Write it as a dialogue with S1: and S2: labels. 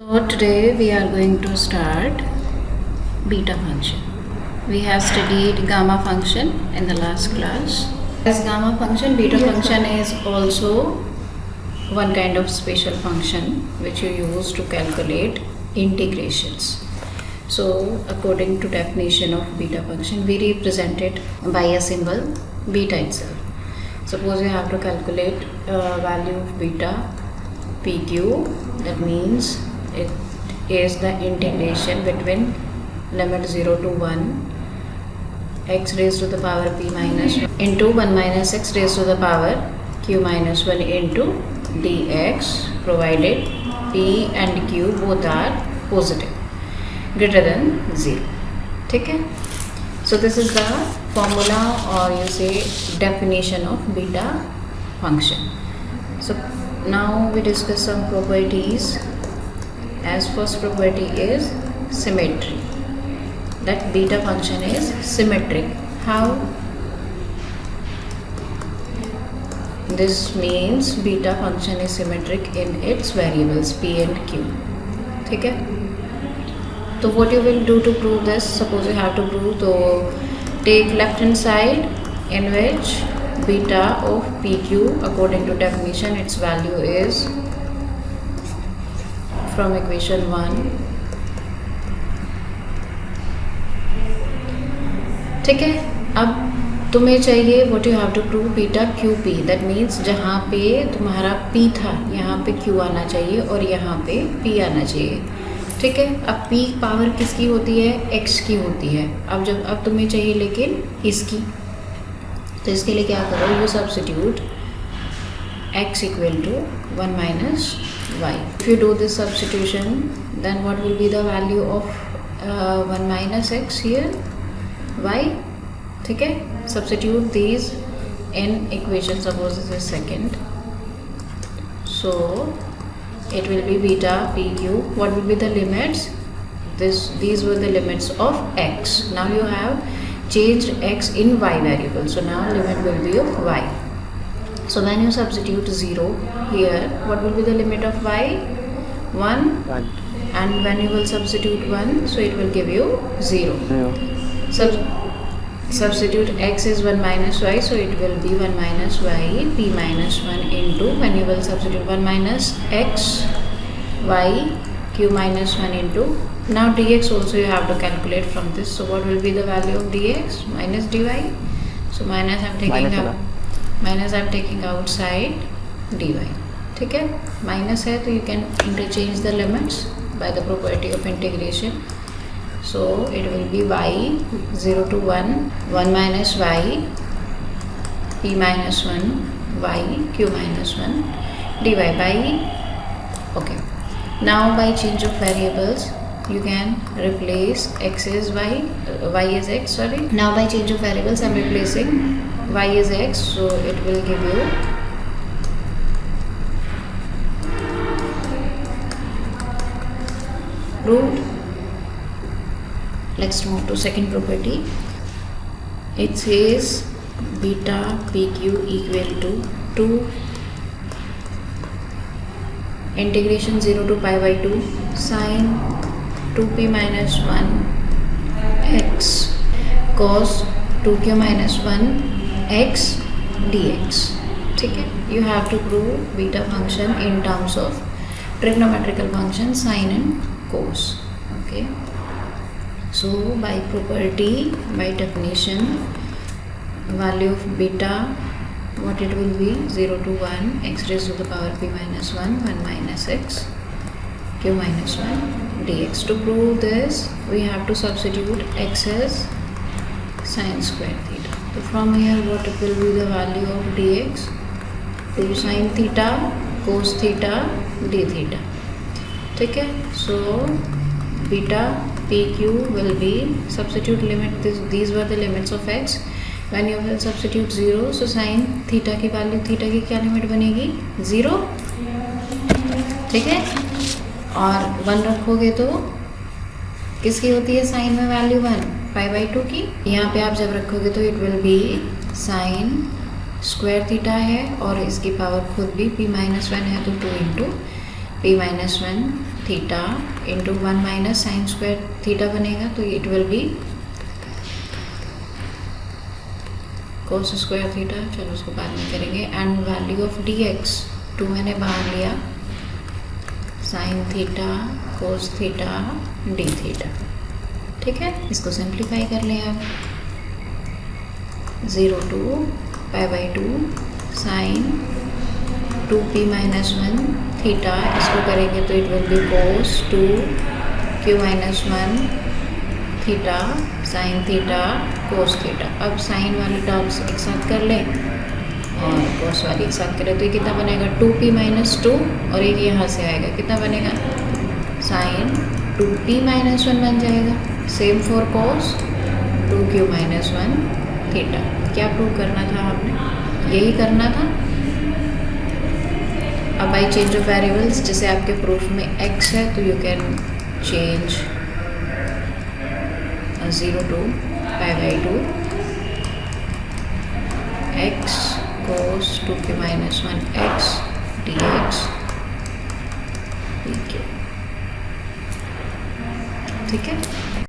S1: So today we are going to start beta function. We have studied gamma function in the last class. As gamma function, beta function is also one kind of special function which you use to calculate integrations. So according to definition of beta function, we represent it by a symbol beta itself. Suppose you have to calculate value of beta pq, that means it is the integration between limit 0 to 1 x raised to the power p minus 1 into 1 minus x raised to the power q minus 1 into dx, provided p and q both are positive greater than 0. ठीक है, so this is the formula or you say definition of beta function. So now we discuss some properties. As first property is symmetry, that beta function is symmetric. How? This means beta function is symmetric in its variables p and q. ठीक है, तो what you will do to prove this? Suppose you have to prove, तो take left hand side in which beta of pq according to definition its value is from equation 1. ठीक है, अब तुम्हें चाहिए what you have to prove beta Q P, that means जहाँ पे तुम्हारा p था यहाँ पे q आना चाहिए और यहाँ पे p आना चाहिए. ठीक है, अब p पावर किसकी होती है? x की होती है. अब तुम्हें चाहिए लेकिन इसकी, तो इसके लिए क्या करो, you substitute x equal to 1 minus y. If you do this substitution, then what will be the value of 1 minus x here? y. ठीक है, substitute these in equation. Suppose this is second, so it will be beta pq. What will be the limits? These were the limits of x. Now you have changed x in y variable, so now limit will be of y. So when you substitute 0 here, what will be the limit of y? 1. And when you will substitute 1, so it will give you 0. Substitute x is 1 minus y, so it will be 1 minus y p minus 1 into, when you will substitute 1 minus x y q minus 1 into, now dx also you have to calculate from this. So what will be the value of dx? Minus dy. So minus I am taking out, minus I am taking outside dy. ठीक है, minus है तो you can interchange the limits by the property of integration. So it will be y 0 to 1 1 minus y p minus 1 y q minus 1 dy by, okay. Now by change of variables you can replace x is y, y is x, sorry. Now by change of variables I am replacing y is x, so it will give you root. Let's move to second property. It says beta pq equal to 2 integration 0 to pi by 2 sine 2p minus 1 x cos 2q minus 1 x dx. ठीक है, you have to prove beta function in terms of trigonometrical function sine and cos. Okay, so by property, by definition, value of beta, what it will be? 0 to 1 x raised to the power p minus 1 1 minus x q minus 1 dx. To prove this we have to substitute x as sine square theta. So from here what will be the value of dx? 2 sine theta cos theta d theta. ठीक है, so beta pq will be, substitute limit, these were the limits of x. When you will substitute 0, so sin theta की value, theta की क्या limit बनेगी? 0. ठीक है, और 1 रखोगे तो किसकी होती है साइन में वैल्यू? 1 पाई बाई 2 की. यहाँ पे आप जब रखोगे तो it will be sine square theta है और इसकी पावर खुद भी p माइनस 1 है तो 2 into p minus 1 theta into 1 minus sine square theta बनेगा, तो it will be cos square theta. चलो उसको बाद में करेंगे। And value of D x 2 मैंने बाहर लिया, sine theta cos theta D theta. ठीक है, इसको सिंप्लीफाई कर लें आप। 0 to π/2 sign 2p minus 1 theta, इसको करेंगे तो it will be cos 2q minus 1 theta sine theta cos theta. अब साइन वाली टर्म्स एक साथ कर लें और कोस वाली एक साथ करें तो ये कितना बनेगा 2p माइनस 2, और एक यहाँ से आएगा, कितना बनेगा साइन 2p माइनस 1 बन जाएगा। Same for cos 2q minus 1 theta. क्या प्रूव करना था आपने, यही करना था। अब बाई चेंज ऑफ वेरिएबल्स, जैसे आपके प्रूफ में x है तो you can change 0 to π/2 x cos 2q minus 1 x dx dq। ठीक है।